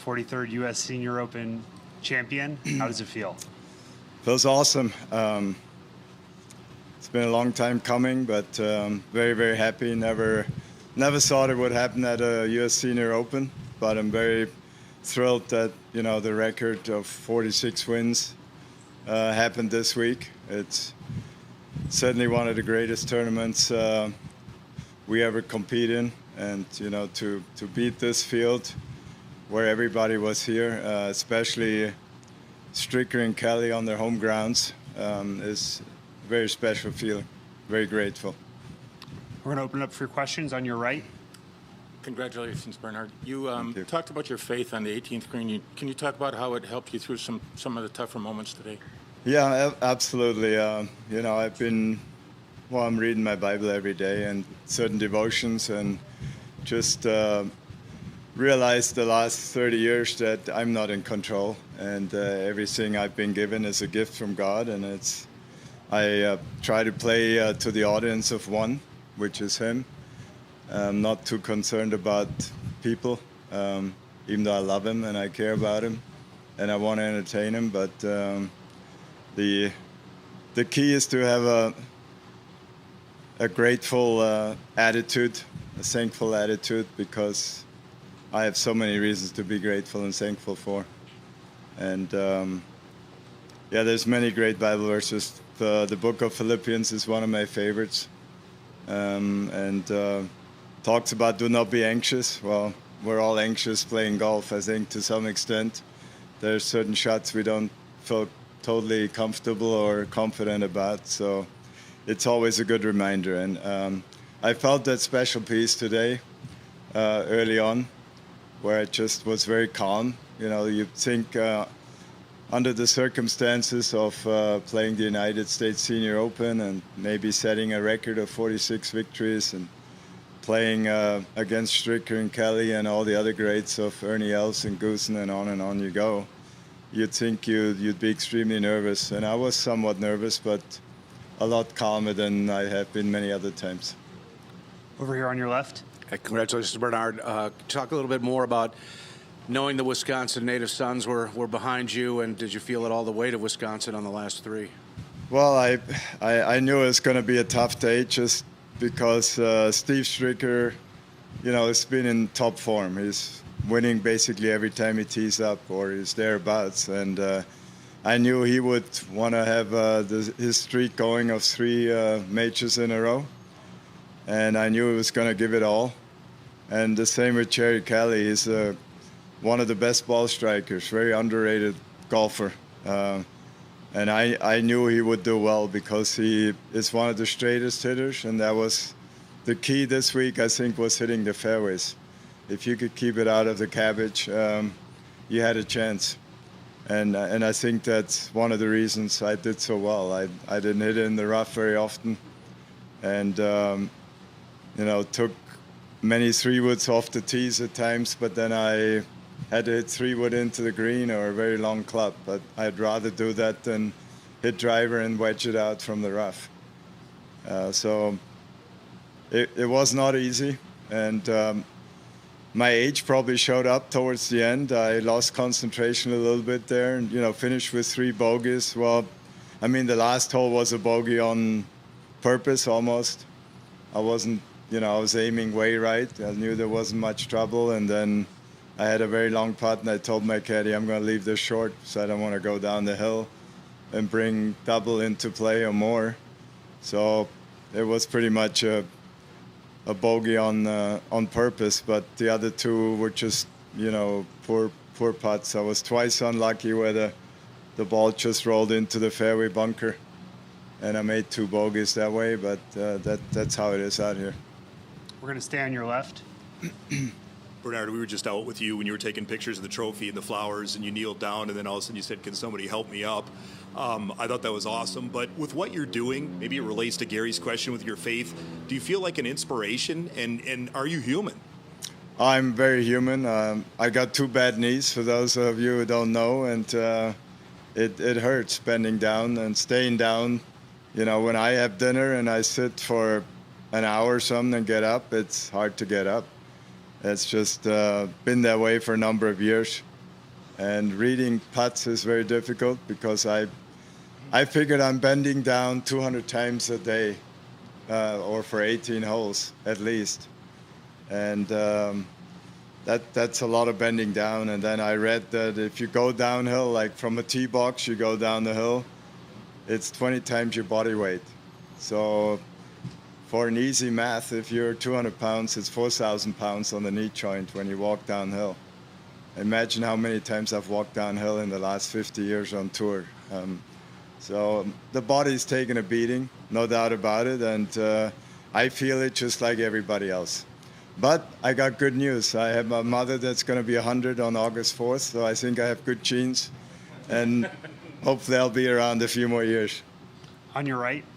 43rd U.S. Senior Open champion. How does it feel? Feels awesome. It's been a long time coming, but very, very happy. Never thought it would happen at a U.S. Senior Open, but I'm very thrilled that, the record of 46 wins happened this week. It's certainly one of the greatest tournaments we ever compete in, and to beat this field where everybody was here, especially Stricker and Kelly on their home grounds, is a very special feeling. Very grateful. We're going to open it up for your questions on your right. Congratulations, Bernhard. You talked about your faith on the 18th green. Can you talk about how it helped you through some of the tougher moments today? Yeah, absolutely. I'm reading my Bible every day and certain devotions, and just realized the last 30 years that I'm not in control, and everything I've been given is a gift from God, and I try to play to the audience of one, which is Him. I'm not too concerned about people, even though I love Him and I care about Him and I want to entertain Him. But the key is to have a grateful attitude, a thankful attitude, because I have so many reasons to be grateful and thankful for. And there's many great Bible verses. The book of Philippians is one of my favorites, and talks about do not be anxious. Well, we're all anxious playing golf, I think, to some extent. There's certain shots we don't feel totally comfortable or confident about, so it's always a good reminder. And I felt that special peace today, early on, where it just was very calm. You think under the circumstances of playing the United States Senior Open and maybe setting a record of 46 victories and playing against Stricker and Kelly and all the other greats of Ernie Els and Goosen and on you go, you'd think you'd be extremely nervous. And I was somewhat nervous, but a lot calmer than I have been many other times. Over here on your left. Congratulations, Bernhard. Talk a little bit more about knowing the Wisconsin native sons were behind you, and did you feel it all the weight of Wisconsin on the last three? Well, I knew it was going to be a tough day just because Steve Stricker, has been in top form. He's winning basically every time he tees up, or he's thereabouts. And I knew he would want to have his streak going of 3 majors in a row. And I knew he was going to give it all. And the same with Jerry Kelly. He's one of the best ball strikers, very underrated golfer. And I knew he would do well because he is one of the straightest hitters, and that was the key this week, I think, was hitting the fairways. If you could keep it out of the cabbage, you had a chance. And I think that's one of the reasons I did so well. I didn't hit it in the rough very often, and took many 3-woods off the tees at times, but then I had to hit 3-wood into the green or a very long club. But I'd rather do that than hit driver and wedge it out from the rough. So it was not easy, and my age probably showed up towards the end. I lost concentration a little bit there, and finished with 3 bogeys. Well, I mean, the last hole was a bogey on purpose almost. I wasn't, I was aiming way right. I knew there wasn't much trouble, and then I had a very long putt, and I told my caddy, I'm going to leave this short, so I don't want to go down the hill and bring double into play or more. So it was pretty much a bogey on purpose, but the other 2 were just, poor putts. I was twice unlucky where the ball just rolled into the fairway bunker, and I made 2 bogeys that way, but that's how it is out here. We're going to stay on your left. Bernhard, we were just out with you when you were taking pictures of the trophy and the flowers, and you kneeled down, and then all of a sudden you said, can somebody help me up? I thought that was awesome. But with what you're doing, maybe it relates to Gary's question with your faith, do you feel like an inspiration, and are you human? I'm very human. I got 2 bad knees, for those of you who don't know, and it hurts bending down and staying down. When I have dinner and I sit for an hour or something and get up, it's hard to get up. It's just been that way for a number of years. And reading putts is very difficult because I figured I'm bending down 200 times a day, or for 18 holes at least. And that's a lot of bending down. And then I read that if you go downhill, like from a tee box, you go down the hill, it's 20 times your body weight. So for an easy math, if you're 200 pounds, it's 4,000 pounds on the knee joint when you walk downhill. Imagine how many times I've walked downhill in the last 50 years on tour. So the body's taking a beating, no doubt about it, and I feel it just like everybody else. But I got good news. I have a mother that's going to be 100 on August 4th, so I think I have good genes, and hopefully I'll be around a few more years. On your right,